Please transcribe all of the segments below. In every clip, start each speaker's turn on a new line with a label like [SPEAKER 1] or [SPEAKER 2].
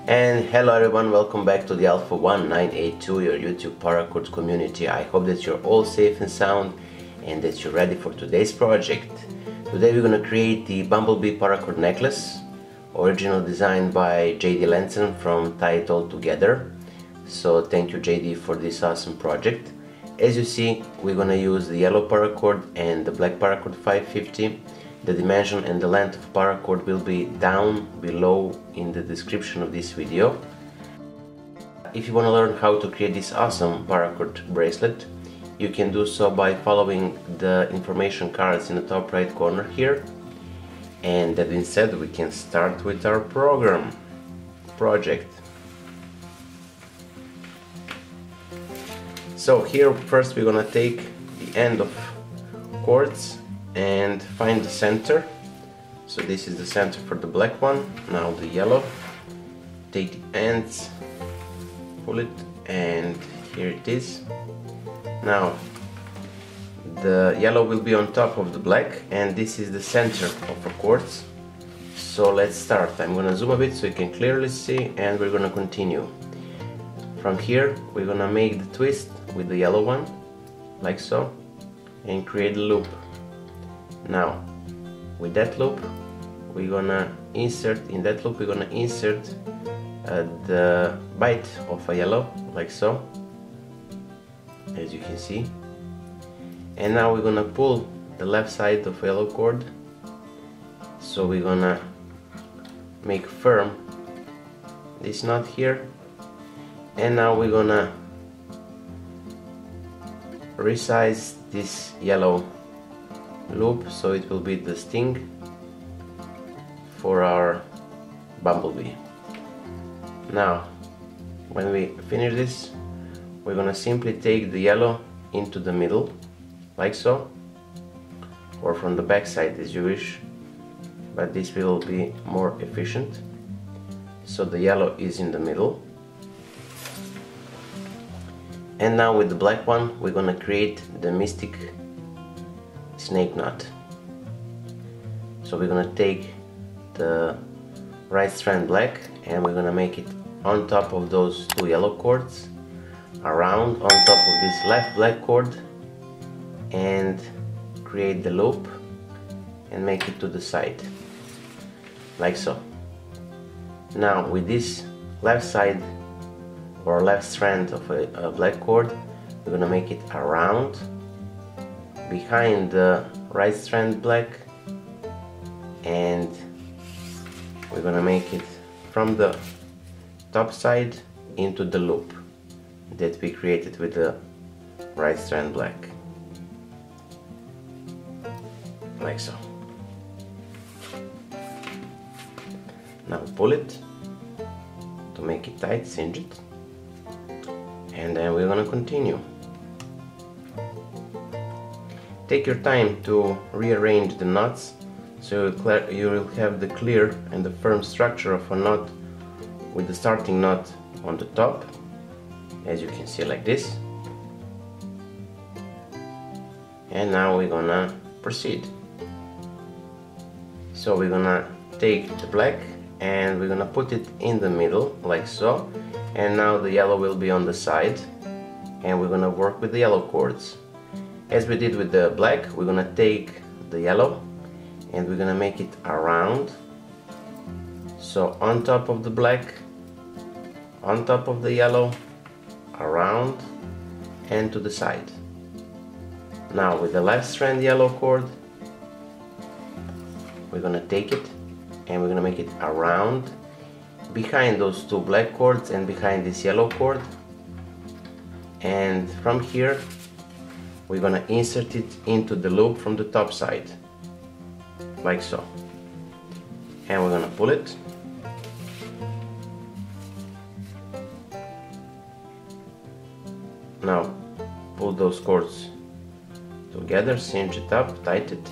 [SPEAKER 1] And hello everyone, welcome back to the Alpha 1982, your YouTube Paracord community. I hope that you're all safe and sound and that you're ready for today's project. Today we're going to create the Bumblebee Paracord necklace, original designed by J.D.Lenzen from Tie It All Together. So thank you JD for this awesome project. As you see, we're going to use the yellow paracord and the black paracord 550. The dimension and the length of paracord will be down below in the description of this video. If you want to learn how to create this awesome paracord bracelet, you can do so by following the information cards in the top right corner here. And that being said, we can start with our project. So here first we're gonna take the end of cords and find the center. So this is the center for the black one. Now the yellow, take the ends, pull it, and here it is. Now the yellow will be on top of the black, and this is the center of our cords. So let's start. I'm gonna zoom a bit so you can clearly see, and we're gonna continue. From here we're gonna make the twist with the yellow one, like so, and create a loop. Now with that loop we're gonna insert, the bite of a yellow, like so, as you can see. And now we're gonna pull the left side of yellow cord, so we're gonna make firm this knot here. And now we're gonna resize this yellow loop so it will be the sting for our bumblebee. Now when we finish this, we're gonna simply take the yellow into the middle, like so, or from the back side as you wish, but this will be more efficient. So the yellow is in the middle. And now with the black one we're gonna create the mystic snake knot. So we're gonna take the right strand black and we're gonna make it on top of those two yellow cords, around on top of this left black cord, and create the loop and make it to the side, like so. Now with this left side or left strand of a black cord, we're gonna make it around behind the right strand black, and we're gonna make it from the top side into the loop that we created with the right strand black, like so. Now pull it to make it tight, cinch it, and then we're gonna continue. Take your time to rearrange the knots so you will have the clear and the firm structure of a knot with the starting knot on the top, as you can see, like this. And now we're gonna proceed. So we're gonna take the black and we're gonna put it in the middle, like so, and now the yellow will be on the side, and we're gonna work with the yellow cords. As we did with the black, we're gonna take the yellow and we're gonna make it around, so on top of the black, on top of the yellow, around, and to the side. Now with the left strand yellow cord, we're gonna take it and we're gonna make it around behind those two black cords and behind this yellow cord, and from here we're gonna insert it into the loop from the top side, like so, and we're gonna pull it. Now pull those cords together, cinch it up, tighten it,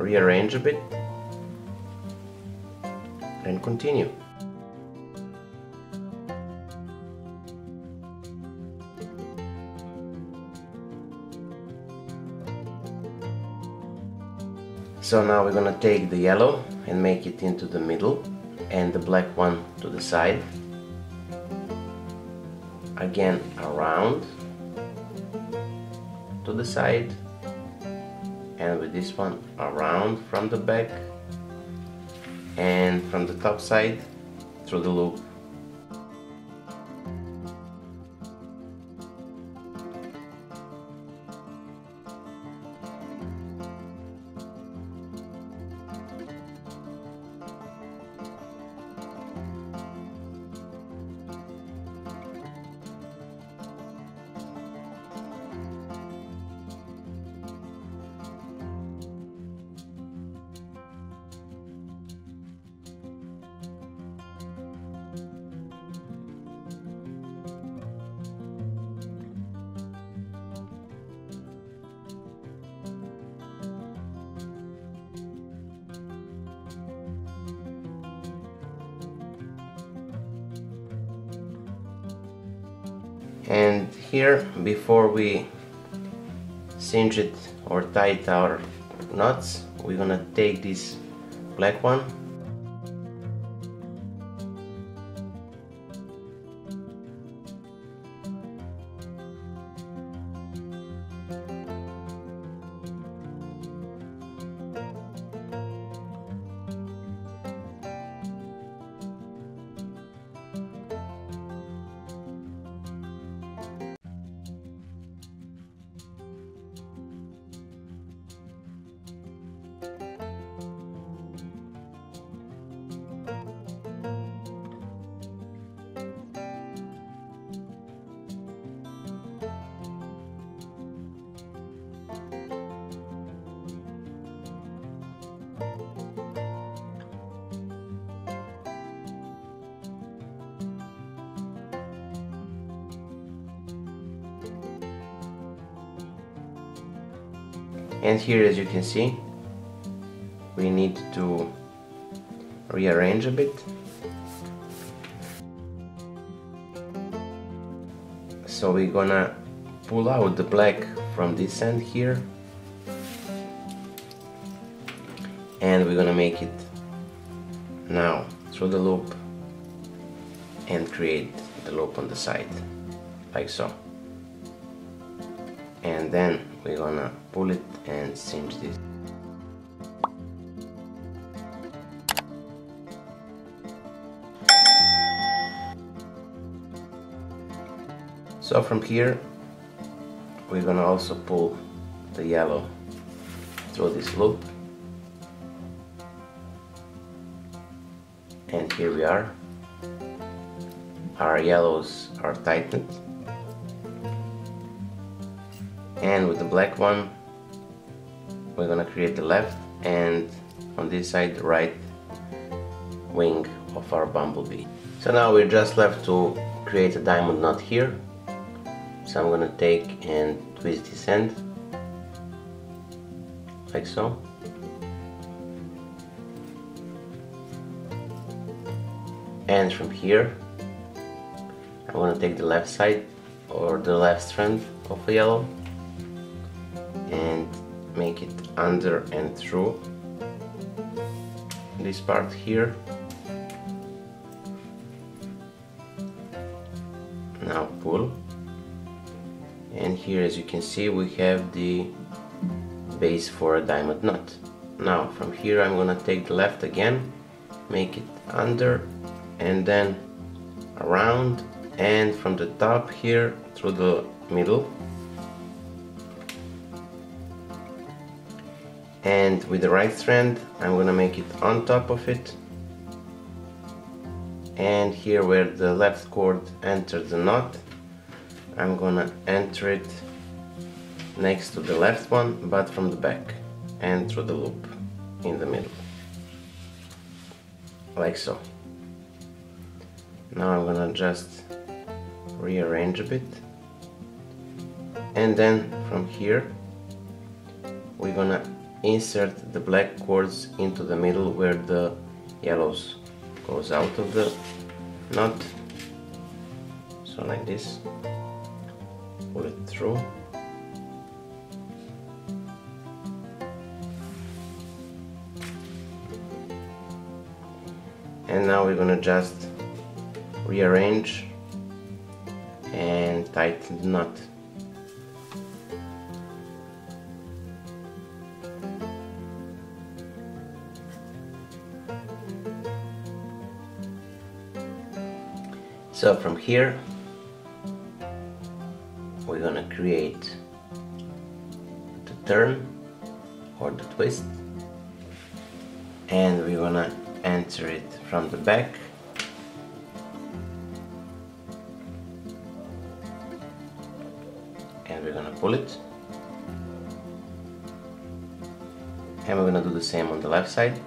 [SPEAKER 1] rearrange a bit, and continue. So now we're gonna take the yellow and make it into the middle, and the black one to the side, again around to the side, and with this one around from the back and from the top side through the loop. And here, before we cinch it or tie it our knots, we're gonna take this black one and here, as you can see, we need to rearrange a bit. So we're gonna pull out the black from this end here, and we're gonna make it now through the loop and create the loop on the side, like so. And then we're gonna pull it and cinch this. So from here we're gonna also pull the yellow through this loop, and here we are. Our yellows are tightened, and with the black one we're gonna create the left, and on this side the right wing of our bumblebee. So now we're just left to create a diamond knot here. So I'm gonna take and twist this end like so, and from here I'm gonna take the left side or the left strand of the yellow and make it under and through this part here. Now pull, and here, as you can see, we have the base for a diamond knot. Now from here I'm gonna take the left again, make it under and then around, and from the top here through the middle, and with the right strand I'm gonna make it on top of it, and here where the left cord enters the knot I'm gonna enter it next to the left one, but from the back and through the loop in the middle, like so. Now I'm gonna just rearrange a bit, and then from here we're gonna insert the black cords into the middle where the yellows goes out of the knot, so like this. Pull it through, And now we're gonna just rearrange and tighten the knot. So from here we're gonna create the turn or the twist, and we're gonna enter it from the back, and we're gonna pull it, and we're gonna do the same on the left side.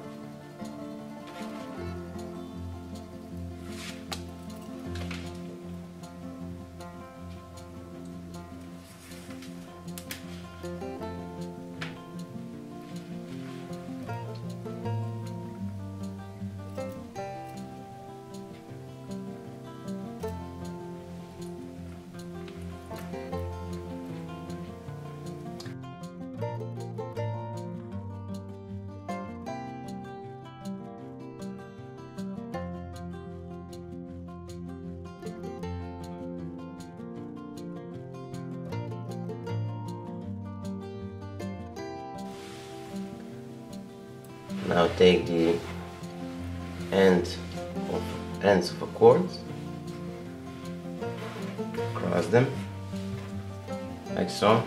[SPEAKER 1] Now take the ends of a cord, cross them like so,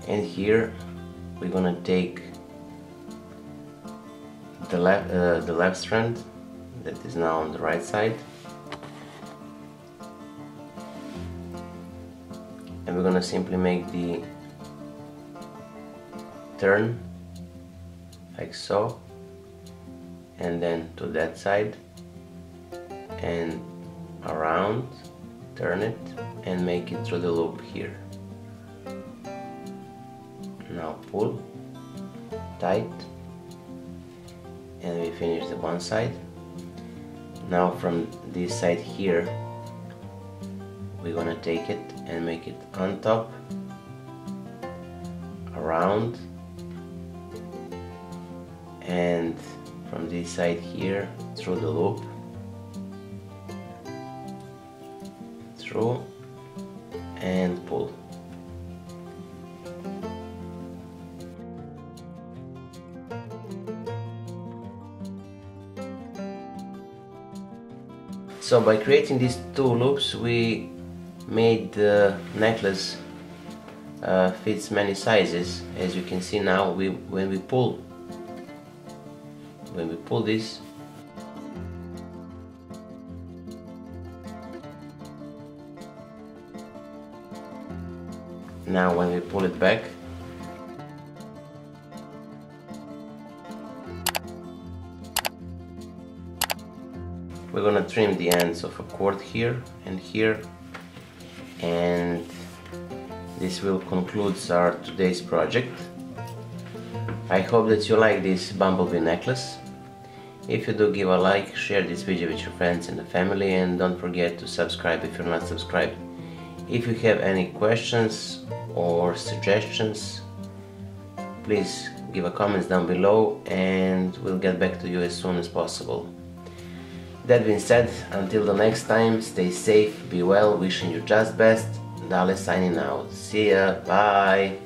[SPEAKER 1] and here we're gonna take the left strand that is now on the right side, and we're gonna simply make the turn like so, and then to that side and around, turn it and make it through the loop here. Now pull tight, and we finish the one side. Now from this side here we're gonna take it and make it on top, around, and from this side here through the loop, through and pull. So by creating these two loops we made the necklace fits many sizes. As you can see now, when we pull this, now when we pull it back, we're gonna trim the ends of a cord here and here, and this will conclude our today's project. I hope that you like this bumblebee necklace. If you do, give a like, share this video with your friends and the family, and don't forget to subscribe if you're not subscribed. If you have any questions or suggestions, please give a comments down below and we'll get back to you as soon as possible. That being said, until the next time, stay safe, be well, wishing you just best. Dale signing out. See ya, bye.